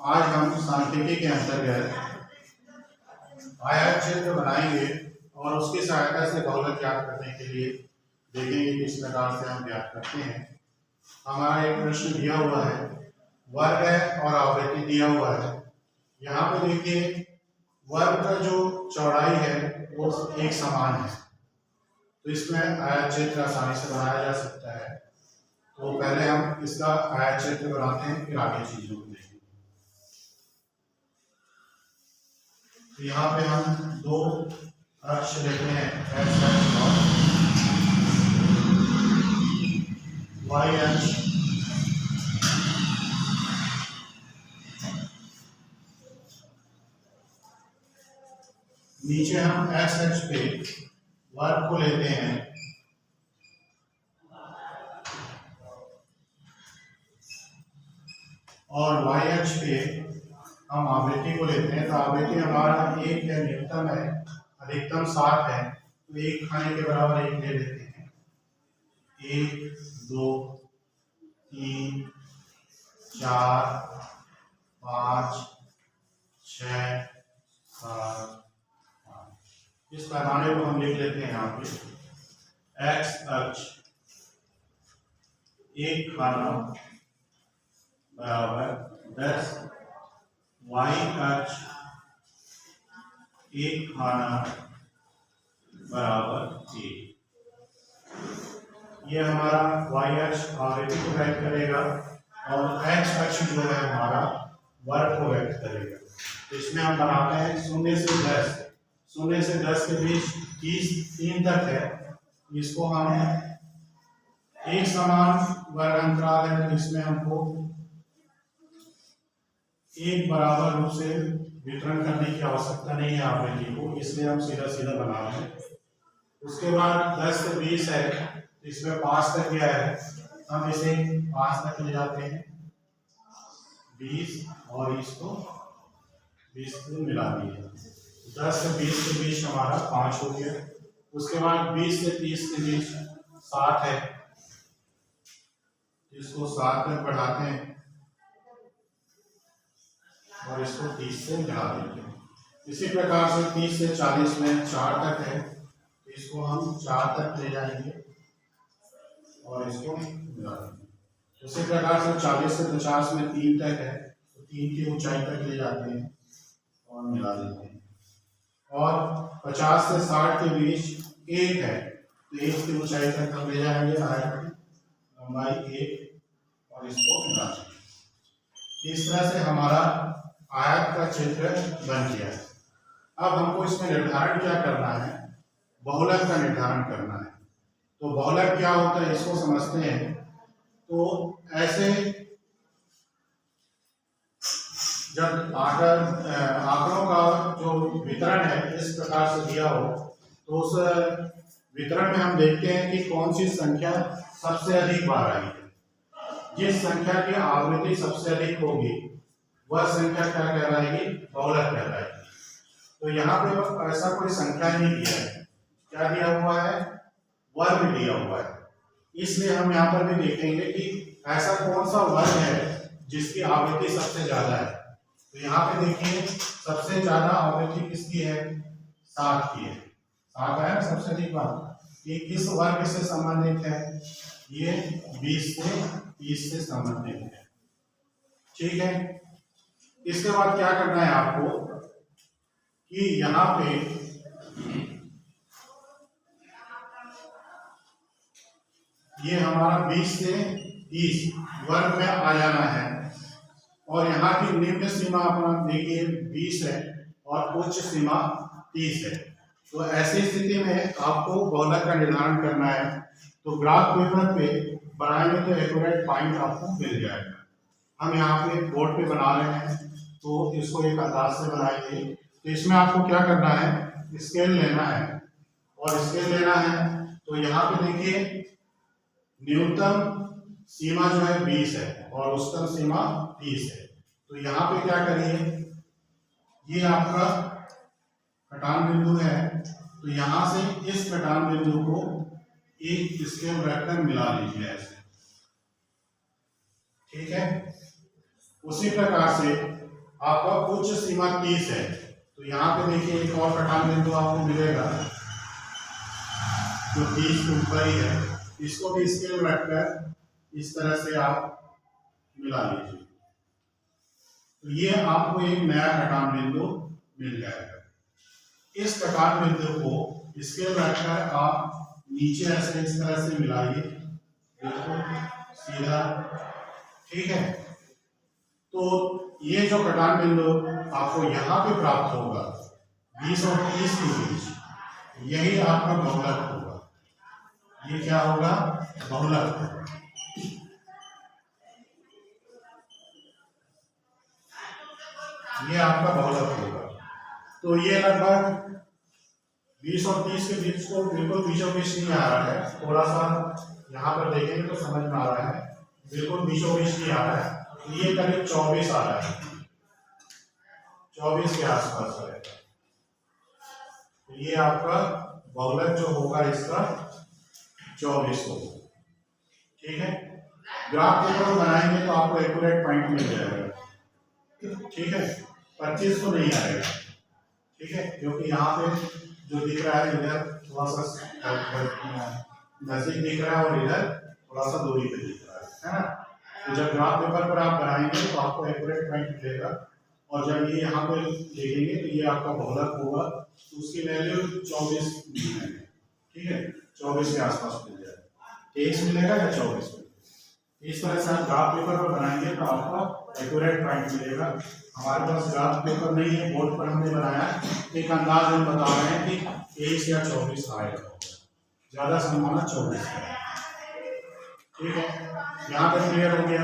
आज हम सांख्यिकी के अंतर्गत आयत क्षेत्र बनाएंगे और उसकी सहायता से बहुलक ज्ञात करने के लिए देखेंगे किस प्रकार से हम ज्ञात करते हैं। हमारा एक प्रश्न दिया हुआ है, वर्ग है और आवृत्ति दिया हुआ है। यहाँ पे देखिए वर्ग का जो चौड़ाई है वो एक समान है, तो इसमें आयत क्षेत्र आसानी से बनाया जा सकता है। तो पहले हम इसका आयत क्षेत्र बनाते हैं, फिर आगे चीजों को देखेंगे। तो यहाँ पे हम दो अक्ष लेते हैं, एक्स अक्ष और वाई अक्ष। नीचे हम एक्स अक्ष पे वर्ग को लेते हैं और वाई अक्ष पे हम आवृत्ति को लेते हैं। तो आवृत्ति हमारा एक है, न्यूनतम है, अधिकतम 7 है, तो एक खाने के बराबर एक ले लेते हैं। 1 2 3 4 5 6 7 8। इस पैमाने को हम लिख लेते हैं यहाँ पे। एक्स अक्ष एक खाना बराबर 10, वाई अक्ष एक खाना बराबर 1। ये हमारा वाई अक्ष आवृत्ति को व्यक्त करेगा और एक्स अक्ष जो है हमारा वर्ग को व्यक्त करेगा। तो इसमें हम बनाते हैं 0 से 10, 0 से 10 के बीच 3 तक है। इसको हम एक समान वर्ग अंतराल है, तो इसमें हमको एक बराबर रूप से वितरण करने की आवश्यकता नहीं है आवृत्ति को, इसलिए हम सीधा सीधा बना रहे हैं। उसके बाद 10 से 20 है, तो इसमें 5 तक गया है, हम इसे 5 तक ले जाते हैं, 20 और इसको 20 को मिला दिए। 10 से 20 के बीच हमारा 5 हो गया। उसके बाद 20 से 30 के बीच 7 है, इसको 7 तक बढ़ाते हैं और इसको 30 से मिला देते हैं। इसी प्रकार से 30 से 40 में 4 तक है, तो इसको हम 4 तक ले जाएंगे और इसको मिला देंगे। इसी प्रकार से 40 से 50 में 3 तक है, तो 3 की ऊंचाई तक ले जाते हैं और मिला देते हैं। और 50 से 60 के बीच 1 है, तो 1 की ऊंचाई तक हम ले जाएंगे, आयत की लंबाई 1 और इसको मिला देंगे। इस तरह से हमारा आयत का क्षेत्र बन गया है। अब हमको इसमें निर्धारण क्या करना है, बहुलक का निर्धारण करना है। तो बहुलक क्या होता है इसको समझते हैं। तो ऐसे जब आंकड़ों का जो वितरण है इस प्रकार से दिया हो, तो उस वितरण में हम देखते हैं कि कौन सी संख्या सबसे अधिक बार आई है। जिस संख्या की आवृत्ति सबसे अधिक होगी वह संख्या क्या कहलाएगी, बहुलक कहलाएगी। तो यहाँ पे ऐसा कोई संख्या नहीं दिया है, क्या दिया हुआ है, वर्ग दिया हुआ है। इसलिए हम यहाँ पर भी देखेंगे कि ऐसा कौन सा वर्ग है जिसकी आवृत्ति सबसे ज्यादा है। तो यहाँ पे देखिए सबसे ज्यादा आवृत्ति किसकी है, 7 की है। 7 है सबसे अधिक बार। ये किस वर्ग से संबंधित है, ये 20 से 30 से संबंधित है। ठीक है। इसके बाद क्या करना है आपको कि यहाँ पे ये हमारा 20 से 30 वर्ग में आ जाना है और यहाँ की निम्न सीमा अपना देखिए 20 है और उच्च सीमा 30 है। तो ऐसी स्थिति में आपको बहुलक का निर्धारण करना है। तो ग्राफ पेपर पे बनाएंगे तो एक्यूरेट पॉइंट आपको मिल जाएगा। हम यहाँ पे बोर्ड पे बना रहे हैं, तो इसको एक अंदाज से बनाएंगे। तो इसमें आपको क्या करना है, स्केल लेना है और स्केल लेना है। तो यहाँ पे देखिए न्यूनतम सीमा जो है 20 है और उच्चतम सीमा 30 है। तो यहाँ पे क्या करिए, ये आपका कटान बिंदु है, तो यहाँ से इस कटान बिंदु को एक स्केल रखकर मिला लीजिए ऐसे। ठीक है। उसी प्रकार से आपका उच्च सीमा 30 है, तो यहाँ पे देखिए एक और कटान बिंदु आपको मिलेगा जो 30 के ऊपर ही है, इसको भी स्केल में रखकर इस तरह से आप मिला लीजिए, तो ये आपको एक नया कटान बिंदु मिल जाएगा। इस कटान बिंदु को स्केल रखकर आप नीचे ऐसे इस तरह से मिलाइए, बिल्कुल सीधा, ठीक है। तो ये जो कटान बिंदु आपको यहाँ पे प्राप्त होगा 20 और 30 के बीच, यही आपका बहुलक होगा। ये क्या होगा? बहुलक। ये आपका बहुलक होगा। तो ये लगभग 20 और 30 के बीच को बिल्कुल बीचों बीच नहीं आ रहा है, थोड़ा सा यहाँ पर देखेंगे तो समझ में आ रहा है, बिल्कुल बीचों बीच नहीं आ रहा है। ये करीब 24 आ रहा है, 24 के आसपास है। तो ये आपका बहुलक जो होगा इसका 24 होगा, ठीक है। ग्राफ पेपर बनाएंगे तो आपको एक्यूरेट पॉइंट मिल जाएगा, ठीक है। 25 तो नहीं आएगा, ठीक है, क्योंकि यहाँ पे जो दिख रहा है इधर थोड़ा सा नजदीक दिख रहा है और इधर थोड़ा सा दूरी पे दिख रहा है ना। तो जब ग्राफ पेपर पर आप बनाएंगे तो आपको एक्यूरेट पॉइंट मिलेगा, और जब ये यहाँ पे देखेंगे तो ये आपका बहुलक होगा, तो उसकी वैल्यू 24 मिलेगी, ठीक है, 24 के आसपास मिल जाएगा। 23 मिलेगा या 24 मिलेगा। इस तरह से आप ग्राफ पेपर पर बनाएंगे तो आपको एक्यूरेट पॉइंट मिलेगा। हमारे पास ग्राफ पेपर नहीं है, बोर्ड पर हमने बनाया, एक अंदाज हम बता रहे हैं कि 23 या 24 आएगा, ज़्यादा संभावना 24 है, ठीक है। यहाँ तक क्लियर हो गया।